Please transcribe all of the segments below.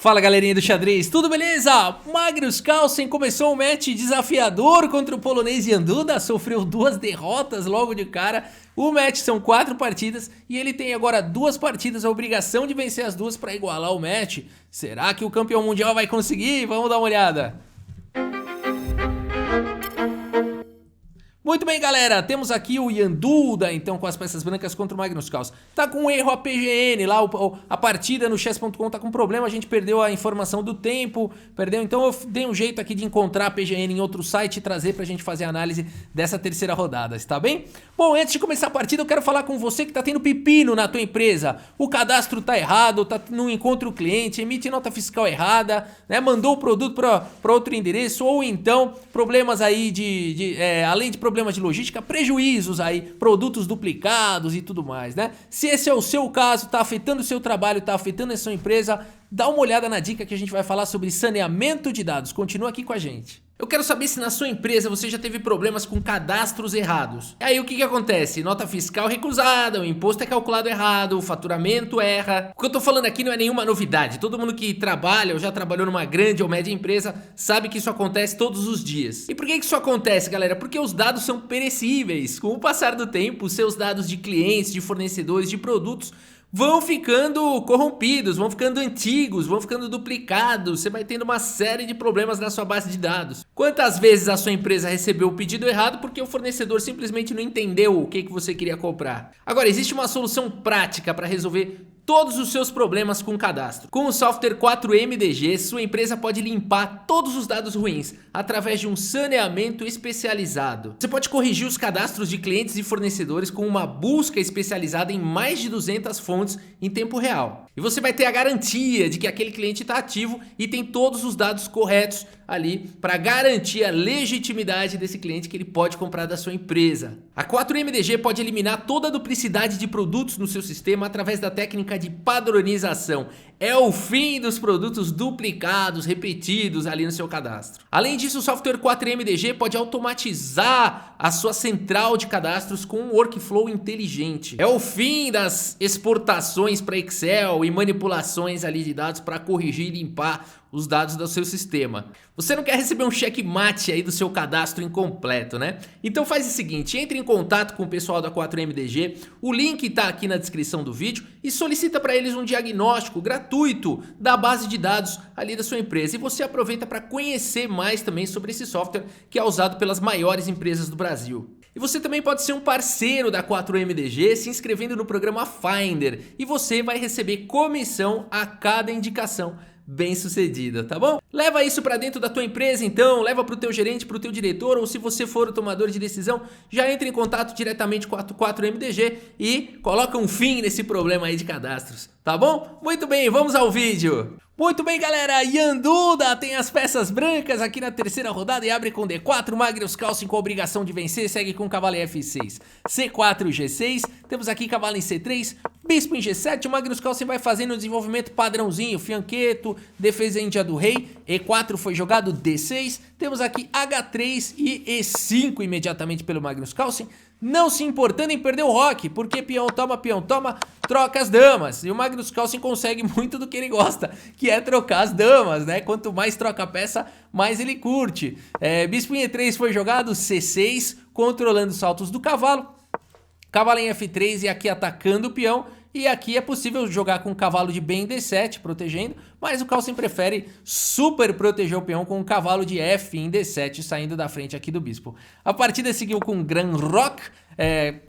Fala galerinha do xadrez, tudo beleza? Magnus Carlsen começou um match desafiador contra o polonês Jan Duda, sofreu 2 derrotas logo de cara. O match são 4 partidas e ele tem agora 2 partidas, a obrigação de vencer as 2 para igualar o match. Será que o campeão mundial vai conseguir? Vamos dar uma olhada. Muito bem, galera, temos aqui o Jan Duda, então, com as peças brancas contra o Magnus Carlsen. Tá com um erro a PGN lá, a partida no chess.com tá com problema, a gente perdeu a informação do tempo, perdeu, então eu dei um jeito aqui de encontrar a PGN em outro site e trazer pra gente fazer a análise dessa terceira rodada, está bem? Bom, antes de começar a partida, eu quero falar com você que tá tendo pepino na tua empresa. O cadastro tá errado, não encontra o cliente, emite nota fiscal errada, né? Mandou o produto pra outro endereço, ou então problemas aí além de problemas de logística, prejuízos aí, produtos duplicados e tudo mais, né? Se esse é o seu caso, tá afetando o seu trabalho, tá afetando a sua empresa, dá uma olhada na dica que a gente vai falar sobre saneamento de dados. Continua aqui com a gente. Eu quero saber se na sua empresa você já teve problemas com cadastros errados. E aí o que acontece? Nota fiscal recusada, o imposto é calculado errado, o faturamento erra. O que eu tô falando aqui não é nenhuma novidade. Todo mundo que trabalha ou já trabalhou numa grande ou média empresa sabe que isso acontece todos os dias. E por que isso acontece, galera? Porque os dados são perecíveis. Com o passar do tempo, os seus dados de clientes, de fornecedores, de produtos vão ficando corrompidos, vão ficando antigos, vão ficando duplicados, você vai tendo uma série de problemas na sua base de dados. Quantas vezes a sua empresa recebeu o pedido errado porque o fornecedor simplesmente não entendeu o que você queria comprar? Agora, existe uma solução prática para resolver todos os seus problemas com o cadastro. Com o software 4MDG, sua empresa pode limpar todos os dados ruins através de um saneamento especializado. Você pode corrigir os cadastros de clientes e fornecedores com uma busca especializada em mais de 200 fontes em tempo real. E você vai ter a garantia de que aquele cliente está ativo e tem todos os dados corretos ali para garantir a legitimidade desse cliente que ele pode comprar da sua empresa. A 4MDG pode eliminar toda a duplicidade de produtos no seu sistema através da técnica de padronização. É o fim dos produtos duplicados, repetidos ali no seu cadastro. Além disso, o software 4MDG pode automatizar a sua central de cadastros com um workflow inteligente. É o fim das exportações para Excel e manipulações ali de dados para corrigir e limpar os dados do seu sistema. Você não quer receber um checkmate aí do seu cadastro incompleto, né? Então faz o seguinte, entre em contato com o pessoal da 4MDG, o link tá aqui na descrição do vídeo e solicita para eles um diagnóstico gratuito da base de dados ali da sua empresa. E você aproveita para conhecer mais também sobre esse software que é usado pelas maiores empresas do Brasil. E você também pode ser um parceiro da 4MDG se inscrevendo no programa Finder e você vai receber comissão a cada indicação bem sucedida, tá bom? Leva isso pra dentro da tua empresa então, leva pro teu gerente, pro teu diretor, ou se você for o tomador de decisão, já entra em contato diretamente com a 4MDG e coloca um fim nesse problema aí de cadastros, tá bom? Muito bem, vamos ao vídeo. Muito bem, galera, Jan Duda tem as peças brancas aqui na terceira rodada e abre com D4, Magnus Carlsen com a obrigação de vencer, segue com cavalo em F6, C4 G6, temos aqui cavalo em C3, bispo em G7, o Magnus Carlsen vai fazendo o desenvolvimento padrãozinho, fianqueto, defesa índia do rei, E4 foi jogado, D6, temos aqui H3 e E5 imediatamente pelo Magnus Carlsen, não se importando em perder o roque, porque peão toma, troca as damas. E o Magnus Carlsen consegue muito do que ele gosta, que é trocar as damas, né? Quanto mais troca a peça, mais ele curte. Bispo em E3 foi jogado, C6, controlando os saltos do cavalo. Cavalo em F3 e aqui atacando o peão. E aqui é possível jogar com o cavalo de B em D7, protegendo, mas o Carlsen prefere super proteger o peão com o cavalo de F em D7, saindo da frente aqui do bispo. A partida seguiu com Grand Rock,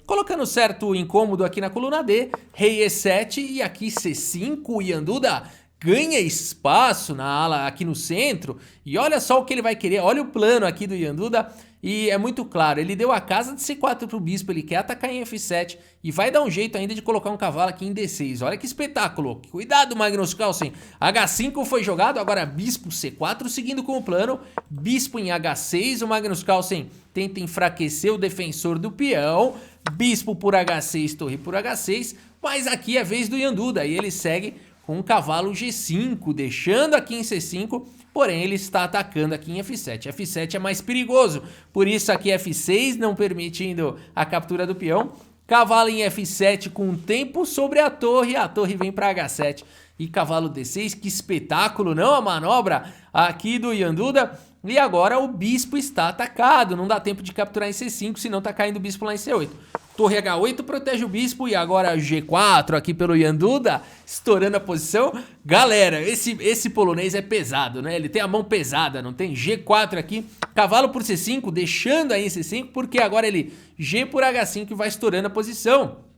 colocando certo incômodo aqui na coluna D, Rei E7 e aqui C5, o Jan Duda ganha espaço na ala aqui no centro e olha só o que ele vai querer, olha o plano aqui do Jan Duda. E é muito claro, ele deu a casa de C4 pro bispo, ele quer atacar em F7 e vai dar um jeito ainda de colocar um cavalo aqui em D6. Olha que espetáculo, cuidado Magnus Carlsen. H5 foi jogado, agora bispo C4 seguindo com o plano, bispo em H6, o Magnus Carlsen tenta enfraquecer o defensor do peão, bispo por H6, torre por H6, mas aqui é a vez do Jan Duda e ele segue com o cavalo G5, deixando aqui em C5, porém ele está atacando aqui em F7. F7 é mais perigoso, por isso aqui F6 não permitindo a captura do peão. cavalo em F7 com tempo sobre a torre vem para H7 e cavalo D6, que espetáculo, não? A manobra aqui do Ian Duda. E agora o bispo está atacado, não dá tempo de capturar em C5, senão tá caindo o bispo lá em C8. Torre H8 protege o bispo e agora G4 aqui pelo Ian Duda, estourando a posição. Galera, esse polonês é pesado, né? Ele tem a mão pesada, não tem? G4 aqui, cavalo por C5, deixando aí em C5, porque agora ele G por H5 e vai estourando a posição,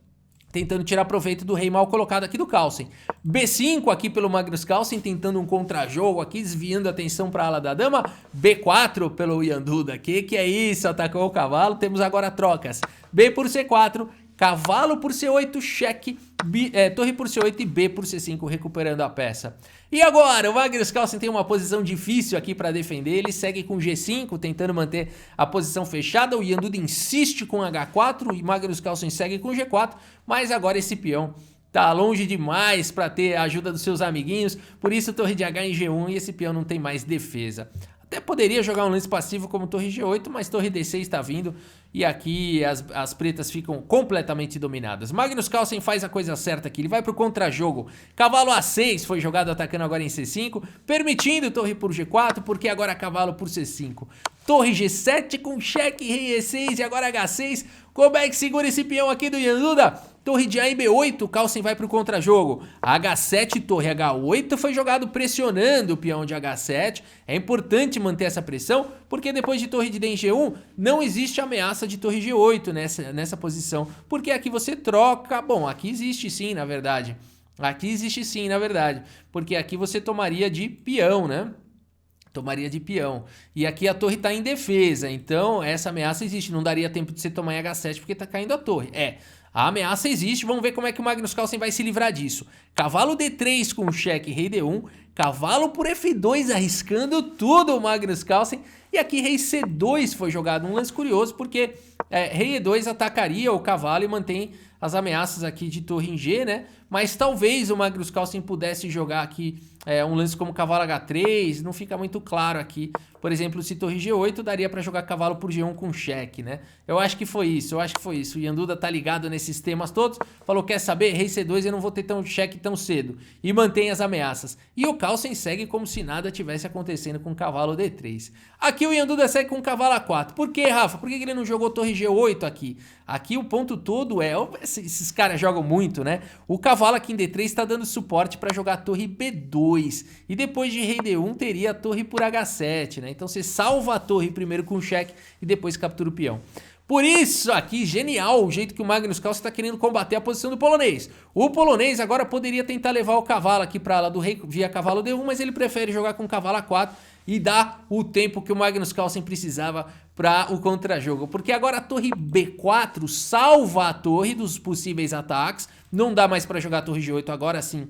tentando tirar proveito do rei mal colocado aqui do Carlsen. B5 aqui pelo Magnus Carlsen, tentando um contra-jogo aqui, desviando a atenção para a ala da dama. B4 pelo Ian Duda. Que é isso? Atacou o cavalo. Temos agora trocas. B por C4, cavalo por C8, cheque, torre por C8 e B por C5, recuperando a peça. E agora, o Magnus Carlsen tem uma posição difícil aqui para defender, ele segue com G5, tentando manter a posição fechada, o Ian Duda insiste com H4 e Magnus Carlsen segue com G4, mas agora esse peão tá longe demais para ter a ajuda dos seus amiguinhos, por isso torre de H em G1 e esse peão não tem mais defesa. Até poderia jogar um lance passivo como torre G8, mas torre D6 está vindo e aqui as pretas ficam completamente dominadas. Magnus Carlsen faz a coisa certa aqui, ele vai pro contra-jogo. Cavalo A6 foi jogado atacando agora em C5, permitindo torre por G4, porque agora cavalo por C5. Torre G7 com cheque, rei E6 e agora H6. Como é que segura esse peão aqui do Ian Duda? Torre de A em B8, Carlsen vai para o contra-jogo. H7, torre H8 foi jogado pressionando o peão de H7. É importante manter essa pressão, porque depois de torre de D em G1, não existe ameaça de torre G8 nessa posição. Porque aqui você troca... Bom, aqui existe sim, na verdade. Aqui existe sim, na verdade. Porque aqui você tomaria de peão, né? Tomaria de peão. E aqui a torre está em defesa, então essa ameaça existe. Não daria tempo de você tomar em H7 porque está caindo a torre. A ameaça existe, vamos ver como é que o Magnus Carlsen vai se livrar disso. Cavalo D3 com cheque, rei D1. Cavalo por F2, arriscando tudo o Magnus Carlsen. E aqui rei C2 foi jogado, um lance curioso, porque rei E2 atacaria o cavalo e mantém as ameaças aqui de torre em G, né? Mas talvez o Magnus Carlsen pudesse jogar aqui um lance como cavalo H3, não fica muito claro aqui. Por exemplo, se torre G8, daria para jogar cavalo por G1 com cheque, né? Eu acho que foi isso. O Ian Duda tá ligado nesses temas todos, falou, quer saber? Rei C2 eu não vou ter cheque tão cedo. E mantém as ameaças. E o Carlsen segue como se nada tivesse acontecendo com cavalo D3. Aqui o Ian Duda segue com cavalo A4. Por que, Rafa? Por que ele não jogou torre G8 aqui? Aqui o ponto todo esses caras jogam muito, né? O cavalo aqui em D3 está dando suporte para jogar torre B2. E depois de rei D1 teria a torre por H7, né? Então você salva a torre primeiro com cheque e depois captura o peão. Por isso aqui, genial o jeito que o Magnus Carlsen está querendo combater a posição do polonês. O polonês agora poderia tentar levar o cavalo aqui para a ala do rei via cavalo D1, mas ele prefere jogar com cavalo A4 e dar o tempo que o Magnus Carlsen precisava para o contra-jogo. Porque agora a torre B4 salva a torre dos possíveis ataques. Não dá mais para jogar a torre G8, agora sim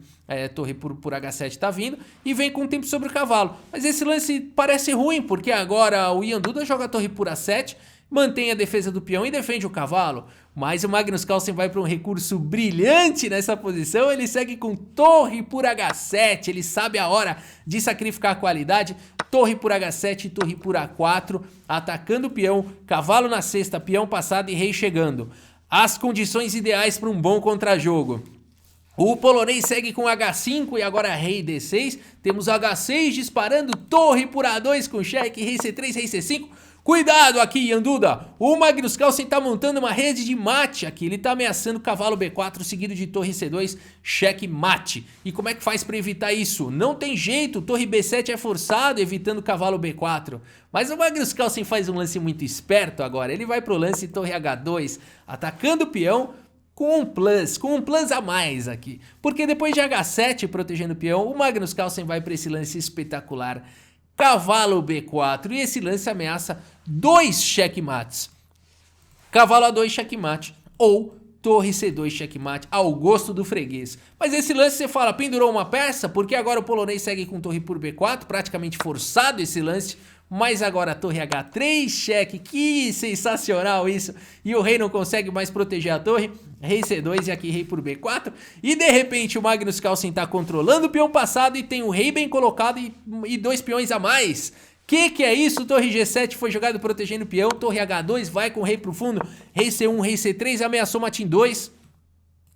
torre por H7 tá vindo. E vem com tempo sobre o cavalo. Mas esse lance parece ruim, porque agora o Ian Duda joga a torre por A7, mantém a defesa do peão e defende o cavalo. Mas o Magnus Carlsen vai para um recurso brilhante nessa posição. Ele segue com torre por H7. Ele sabe a hora de sacrificar a qualidade. Torre por H7 e torre por A4. Atacando o peão. Cavalo na cesta, peão passado e rei chegando. As condições ideais para um bom contra-jogo. O polonês segue com H5 e agora rei D6. Temos H6 disparando. Torre por A2 com cheque. Rei C3, rei C5. Cuidado aqui, Ian Duda. O Magnus Carlsen tá montando uma rede de mate aqui. Ele tá ameaçando cavalo B4 seguido de torre C2, cheque mate. E como é que faz para evitar isso? Não tem jeito, torre B7 é forçado, evitando cavalo B4. Mas o Magnus Carlsen faz um lance muito esperto agora. Ele vai pro lance torre H2, atacando o peão com um plus a mais aqui. Porque depois de H7 protegendo o peão, o Magnus Carlsen vai para esse lance espetacular. Cavalo B4, e esse lance ameaça 2 checkmates. Cavalo A2 checkmate ou torre C2 checkmate ao gosto do freguês. Mas esse lance você fala, pendurou uma peça? Porque agora o polonês segue com torre por B4, praticamente forçado esse lance. Mas agora a torre H3 cheque, que sensacional isso. E o rei não consegue mais proteger a torre. Rei C2 e aqui rei por B4. E de repente o Magnus Carlsen está controlando o peão passado e tem o rei bem colocado e 2 peões a mais. Que é isso? Torre G7 foi jogado protegendo o peão. Torre H2 vai com o rei pro fundo. Rei C1, rei C3, ameaçou mate em 2.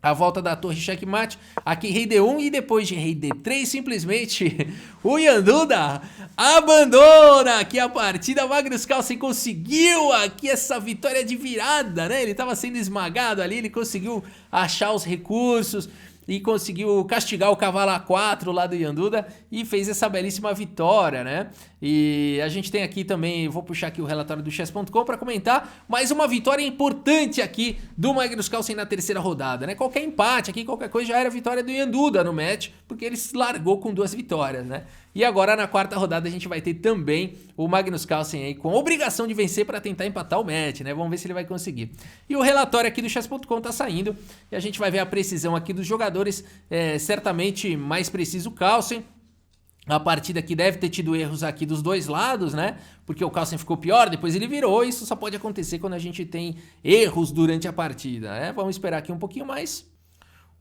A volta da torre checkmate, aqui rei D1 e depois de rei D3, simplesmente o Yanduda abandona aqui a partida. Magnus Carlsen conseguiu aqui essa vitória de virada, né? Ele estava sendo esmagado ali, ele conseguiu achar os recursos e conseguiu castigar o cavalo A4 lá do Yanduda e fez essa belíssima vitória, né? E a gente tem aqui também, vou puxar aqui o relatório do chess.com para comentar, mais uma vitória importante aqui do Magnus Carlsen na terceira rodada, né? Qualquer empate aqui, qualquer coisa já era vitória do Yanduda no match, porque ele se largou com 2 vitórias, né? E agora na quarta rodada a gente vai ter também o Magnus Carlsen aí com obrigação de vencer para tentar empatar o match, né? Vamos ver se ele vai conseguir. E o relatório aqui do chess.com tá saindo e a gente vai ver a precisão aqui dos jogadores, certamente mais preciso o Carlsen. A partida aqui deve ter tido erros aqui dos dois lados, né? Porque o Carlsen ficou pior, depois ele virou. Isso só pode acontecer quando a gente tem erros durante a partida, né? Vamos esperar aqui um pouquinho mais.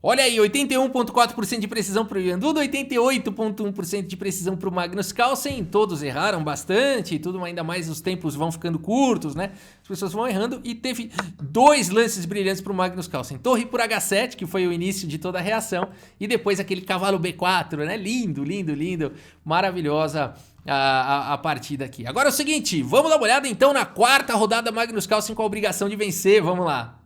Olha aí, 81,4% de precisão para o Yanduda, 88,1% de precisão para o Magnus Carlsen. Todos erraram bastante, tudo, ainda mais os tempos vão ficando curtos, né? As pessoas vão errando e teve 2 lances brilhantes para o Magnus Carlsen. Torre por H7, que foi o início de toda a reação, e depois aquele cavalo B4, né? Lindo, lindo, lindo, maravilhosa a partida aqui. Agora é o seguinte, vamos dar uma olhada então na quarta rodada. Magnus Carlsen com a obrigação de vencer, vamos lá.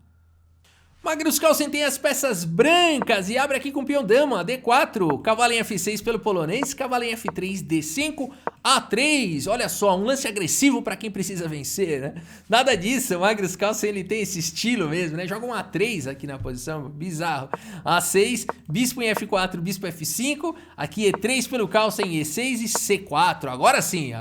Magnus Carlsen tem as peças brancas e abre aqui com o peão dama, D4, cavalo em F6 pelo polonês, cavalo em F3, D5, A3, olha só, um lance agressivo para quem precisa vencer, né? Nada disso, o Magnus Carlsen ele tem esse estilo mesmo, né? Joga um A3 aqui na posição, bizarro. A6, bispo em F4, bispo F5, aqui E3 pelo Carlsen, E6 e C4, agora sim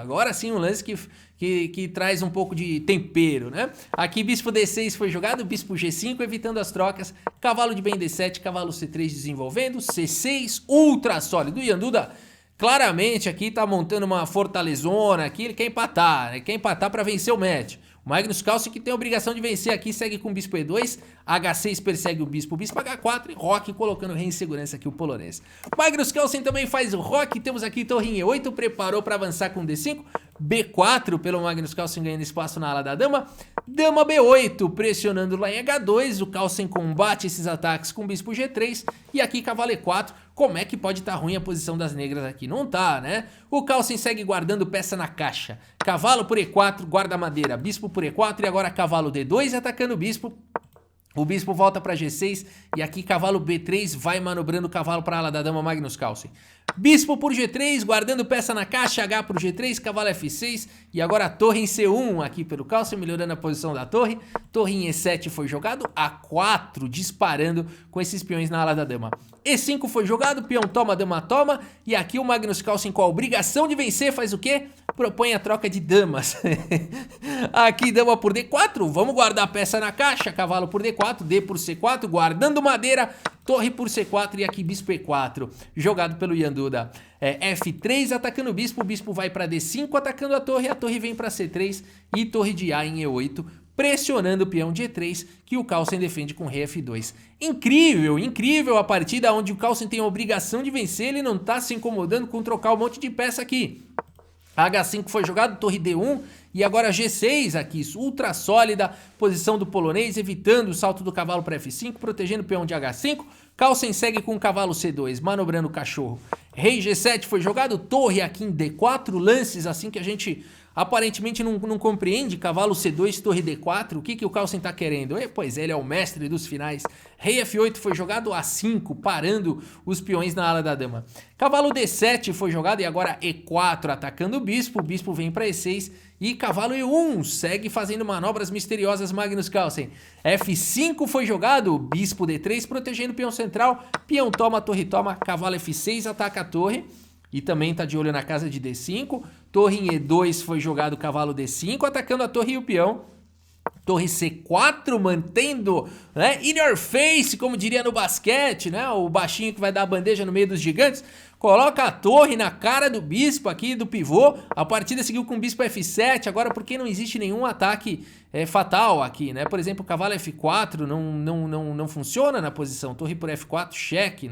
um lance que traz um pouco de tempero, né? Aqui bispo D6 foi jogado, bispo G5 evitando as trocas, cavalo de bem D7, cavalo C3 desenvolvendo, C6 ultra sólido. O Yanduda claramente aqui tá montando uma fortalezona aqui, ele quer empatar, né? Quer empatar para vencer o match. O Magnus Carlsen que tem a obrigação de vencer aqui, segue com o bispo E2, H6 persegue o bispo H4 e roque colocando rei em segurança aqui o polonês. O Magnus Carlsen também faz o roque, temos aqui torre em E8, preparou para avançar com D5, B4 pelo Magnus Carlsen ganhando espaço na ala da dama, dama B8 pressionando lá em H2, o Carlsen combate esses ataques com bispo G3 e aqui cavalo E4. Como é que pode estar ruim a posição das negras aqui? Não tá, né? O Carlsen segue guardando peça na caixa. Cavalo por E4, guarda madeira. Bispo por E4 e agora cavalo D2 atacando o bispo. O bispo volta para G6 e aqui cavalo B3 vai manobrando o cavalo para a ala da dama Magnus Carlsen. Bispo por G3, guardando peça na caixa, H por G3, cavalo F6 e agora a torre em C1 aqui pelo Carlsen, melhorando a posição da torre. Torre em E7 foi jogado, A4 disparando com esses peões na ala da dama. E5 foi jogado, peão toma, dama toma e aqui o Magnus Carlsen com a obrigação de vencer faz o quê? Propõe a troca de damas. Aqui dama por D4, vamos guardar a peça na caixa, cavalo por D4, D por C4, guardando madeira, torre por C4 e aqui bispo E4, jogado pelo Yanduda. F3 atacando o bispo vai para D5 atacando a torre vem para C3 e torre de A em E8, pressionando o peão de E3 que o Carlsen defende com rei F2. Incrível, incrível a partida onde o Carlsen tem a obrigação de vencer, ele não tá se incomodando com trocar um monte de peça aqui. H5 foi jogado, torre D1 e agora G6 aqui, ultra sólida, posição do polonês, evitando o salto do cavalo para F5, protegendo o peão de H5. Carlsen segue com o cavalo C2, manobrando o cachorro. Rei G7 foi jogado, torre aqui em D4, lances assim que a gente aparentemente não compreende. Cavalo C2, torre D4, o que o Carlsen tá querendo? Pois é, ele é o mestre dos finais. Rei F8 foi jogado, A5, parando os peões na ala da dama. Cavalo D7 foi jogado e agora E4 atacando o bispo vem para E6 e cavalo E1 segue fazendo manobras misteriosas Magnus Carlsen. F5 foi jogado, bispo D3 protegendo o peão central, peão toma, torre toma, cavalo F6 ataca a torre. E também tá de olho na casa de D5. Torre em E2 foi jogado cavalo D5, atacando a torre e o peão. Torre C4 mantendo, né, in your face, como diria no basquete, né? O baixinho que vai dar a bandeja no meio dos gigantes. Coloca a torre na cara do bispo aqui, do pivô. A partida seguiu com o bispo F7. Agora, porque não existe nenhum ataque fatal aqui, né? Por exemplo, o cavalo F4 não funciona na posição. Torre por F4, cheque.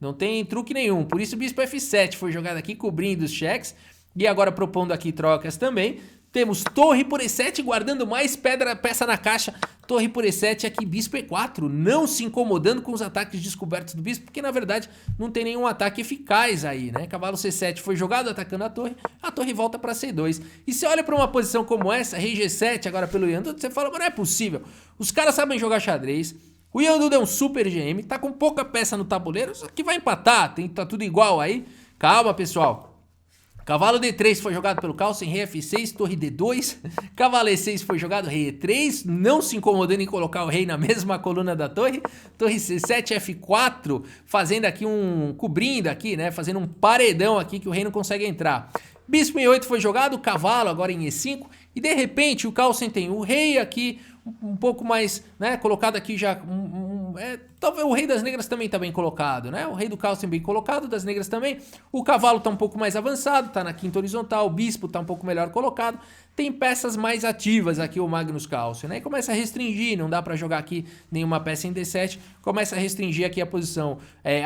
Não tem truque nenhum. Por isso o bispo F7 foi jogado aqui, cobrindo os cheques. E agora propondo aqui trocas também. Temos torre por E7, guardando mais peça na caixa. Torre por E7, aqui bispo E4, não se incomodando com os ataques descobertos do bispo, porque na verdade não tem nenhum ataque eficaz aí, né? Cavalo C7 foi jogado atacando a torre volta para C2. E você olha para uma posição como essa, rei G7 agora pelo Yandu, você fala, mas não é possível. Os caras sabem jogar xadrez, o Yandu é um super GM, tá com pouca peça no tabuleiro, só que vai empatar, tá tudo igual aí. Calma, pessoal. Cavalo D3 foi jogado pelo Carlsen, rei F6, torre D2, cavalo E6 foi jogado, rei E3, não se incomodando em colocar o rei na mesma coluna da torre C7, F4, fazendo aqui cobrindo aqui, né, fazendo um paredão aqui que o rei não consegue entrar. Bispo em E8 foi jogado, cavalo agora em E5, e de repente o Carlsen tem o rei aqui, um pouco mais, né, colocado aqui já, talvez o rei das negras também tá bem colocado, né, o rei do Carlsen bem colocado, das negras também, o cavalo tá um pouco mais avançado, tá na quinta horizontal, o bispo tá um pouco melhor colocado, tem peças mais ativas aqui o Magnus Carlsen, né, e começa a restringir, não dá pra jogar aqui nenhuma peça em D7, começa a restringir aqui a posição,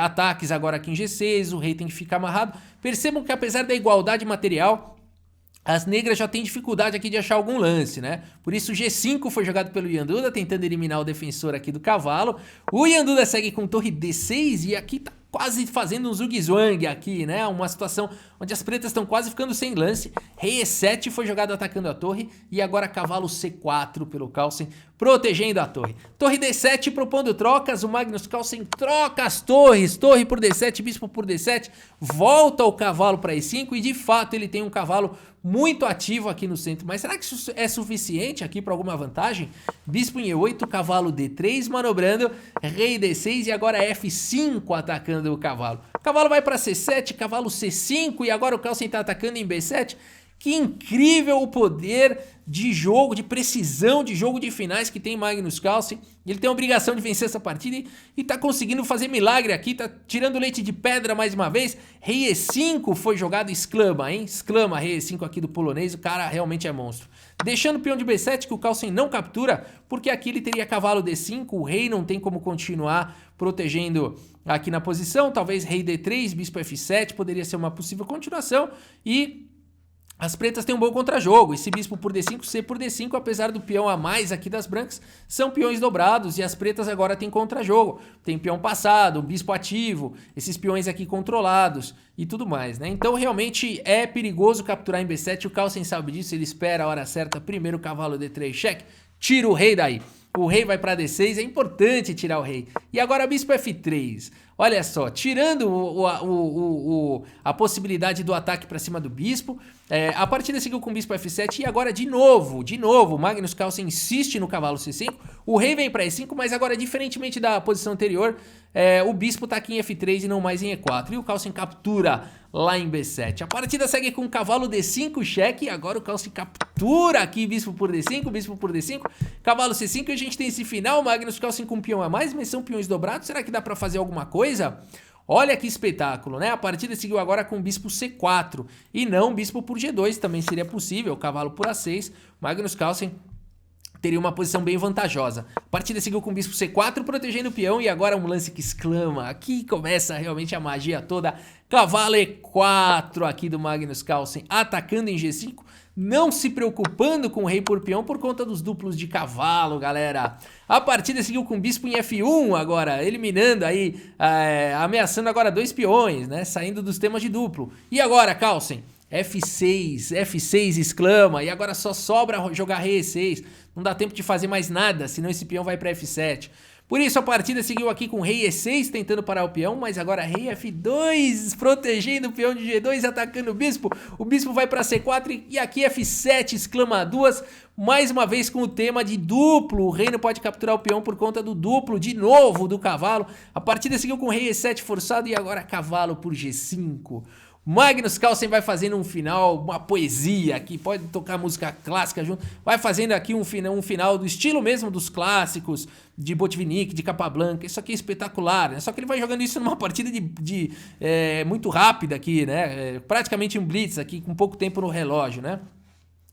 ataques agora aqui em G6, o rei tem que ficar amarrado. Percebam que apesar da igualdade material, as negras já têm dificuldade aqui de achar algum lance, né? Por isso o G5 foi jogado pelo Yanduda, tentando eliminar o defensor aqui do cavalo. O Yanduda segue com torre D6 e aqui tá quase fazendo um zug-zwang aqui, né? Uma situação onde as pretas estão quase ficando sem lance. Rei E7 foi jogado atacando a torre e agora cavalo C4 pelo Carlsen, protegendo a torre. Torre D7 propondo trocas, o Magnus Carlsen troca as torres, torre por D7, bispo por D7, volta o cavalo para E5 e de fato ele tem um cavalo muito ativo aqui no centro, mas será que isso é suficiente aqui para alguma vantagem? Bispo em E8, cavalo D3 manobrando, rei D6 e agora F5 atacando o cavalo. O cavalo vai para C7, cavalo C5 e agora o Carlsen está atacando em B7. Que incrível o poder de jogo, de precisão de jogo de finais que tem Magnus Carlsen. Ele tem a obrigação de vencer essa partida e tá conseguindo fazer milagre aqui, tá tirando leite de pedra mais uma vez. Rei E5 foi jogado, exclama, hein? Exclama rei E5 aqui do polonês, o cara realmente é monstro. Deixando o peão de B7 que o Carlsen não captura, porque aqui ele teria cavalo D5, o rei não tem como continuar protegendo aqui na posição. Talvez rei D3, bispo F7, poderia ser uma possível continuação e as pretas têm um bom contra-jogo, esse bispo por D5, C por D5, apesar do peão a mais aqui das brancas, são peões dobrados e as pretas agora têm contra-jogo. Tem peão passado, bispo ativo, esses peões aqui controlados e tudo mais, né? Então realmente é perigoso capturar em B7, o Carlsen sabe disso, ele espera a hora certa, primeiro cavalo D3, cheque, tira o rei daí. O rei vai para D6, é importante tirar o rei. E agora bispo F3. Olha só, tirando a possibilidade do ataque para cima do bispo, a partida seguiu com o bispo F7 e agora de novo, Magnus Carlsen insiste no cavalo C5, o rei vem para E5, mas agora diferentemente da posição anterior, o bispo tá aqui em F3 e não mais em E4, e o Carlsen captura lá em B7. A partida segue com cavalo D5, cheque, e agora o Carlsen captura aqui bispo por D5, cavalo C5 e a gente tem esse final, Magnus Carlsen com um peão a mais, mas são peões dobrados, será que dá para fazer alguma coisa? Olha que espetáculo, né? A partida seguiu agora com bispo C4 e não bispo por G2, também seria possível, cavalo por A6, Magnus Carlsen teria uma posição bem vantajosa. A partida seguiu com bispo C4 protegendo o peão e agora um lance que exclama, aqui começa realmente a magia toda, cavalo E4 aqui do Magnus Carlsen atacando em G5, não se preocupando com o rei por peão por conta dos duplos de cavalo, galera. A partida seguiu com bispo em F1 agora, eliminando aí, ameaçando agora dois peões, né, saindo dos temas de duplo. E agora, Carlsen? F6 exclama, e agora só sobra jogar rei E6, não dá tempo de fazer mais nada, senão esse peão vai para F7. Por isso a partida seguiu aqui com rei E6 tentando parar o peão, mas agora rei F2 protegendo o peão de G2, atacando o bispo vai para C4 e aqui F7 exclama duas, mais uma vez com o tema de duplo, o rei não pode capturar o peão por conta do duplo, de novo do cavalo, a partida seguiu com rei E7 forçado e agora cavalo por G5. Magnus Carlsen vai fazendo um final, uma poesia aqui, pode tocar música clássica junto, vai fazendo aqui um final do estilo mesmo dos clássicos, de Botvinnik, de Capablanca, isso aqui é espetacular, né? Só que ele vai jogando isso numa partida muito rápida aqui, né? Praticamente um blitz aqui, com pouco tempo no relógio, né?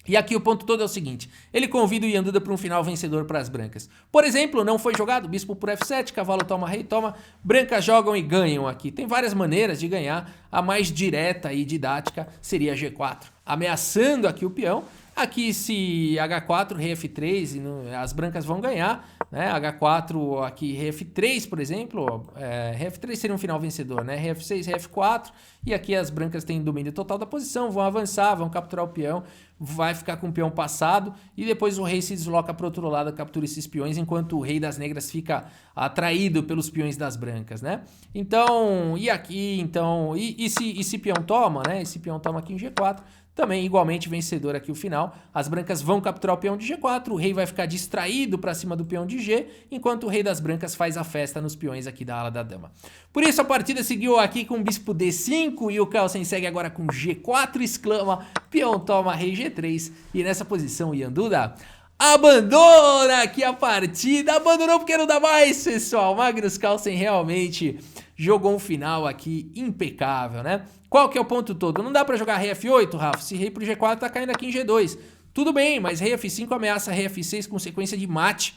E aqui o ponto todo é o seguinte, ele convida o Yanduda para um final vencedor para as brancas. Por exemplo, não foi jogado, bispo por F7, cavalo toma, rei toma, brancas jogam e ganham aqui. Tem várias maneiras de ganhar, a mais direta e didática seria G4, ameaçando aqui o peão. Aqui se H4, rei F3, as brancas vão ganhar, né? H4 aqui, rei F3, por exemplo, rei F3 seria um final vencedor, né? Rei F6, rei F4, e aqui as brancas têm domínio total da posição, vão avançar, vão capturar o peão, vai ficar com o peão passado, e depois o rei se desloca para o outro lado, captura esses peões, enquanto o rei das negras fica atraído pelos peões das brancas, né? Então, e aqui, então, e se peão toma, né? Esse peão toma aqui em G4, também igualmente vencedor aqui o final. As brancas vão capturar o peão de G4, o rei vai ficar distraído para cima do peão de G, enquanto o rei das brancas faz a festa nos peões aqui da ala da dama. Por isso a partida seguiu aqui com bispo D5 e o Carlsen segue agora com G4, exclama, peão toma, rei G3, e nessa posição o Yanduda abandona aqui a partida, abandonou porque não dá mais, pessoal. Magnus Carlsen realmente jogou um final aqui impecável, né? Qual que é o ponto todo? Não dá pra jogar rei F8, Rafa, se rei pro G4 tá caindo aqui em G2. Tudo bem, mas rei F5 ameaça rei F6 com sequência de mate.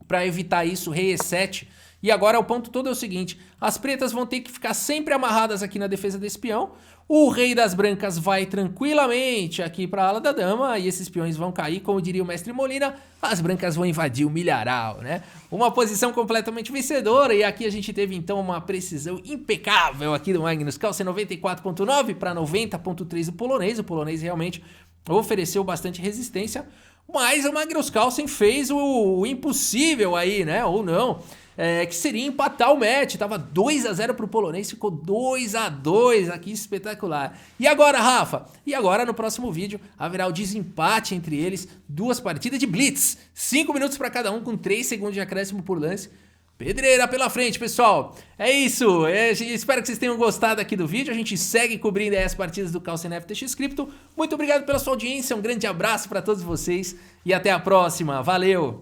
Pra evitar isso, rei E7. E agora o ponto todo é o seguinte, as pretas vão ter que ficar sempre amarradas aqui na defesa desse peão. O rei das brancas vai tranquilamente aqui para a ala da dama e esses peões vão cair, como diria o mestre Molina, as brancas vão invadir o milharal, né? Uma posição completamente vencedora e aqui a gente teve então uma precisão impecável aqui do Magnus Carlsen, 94.9 para 90.3 do polonês. O polonês realmente ofereceu bastante resistência, mas o Magnus Carlsen fez o impossível aí, né? Ou não. Que seria empatar o match, tava 2-0 pro polonês, ficou 2-2 aqui, espetacular. E agora, Rafa? E agora no próximo vídeo haverá o desempate entre eles, duas partidas de blitz, 5 minutos para cada um com 3 segundos de acréscimo por lance. Pedreira pela frente, pessoal. É isso, espero que vocês tenham gostado aqui do vídeo, a gente segue cobrindo aí as partidas do Carlsen FTX Crypto. Muito obrigado pela sua audiência, um grande abraço para todos vocês e até a próxima, valeu!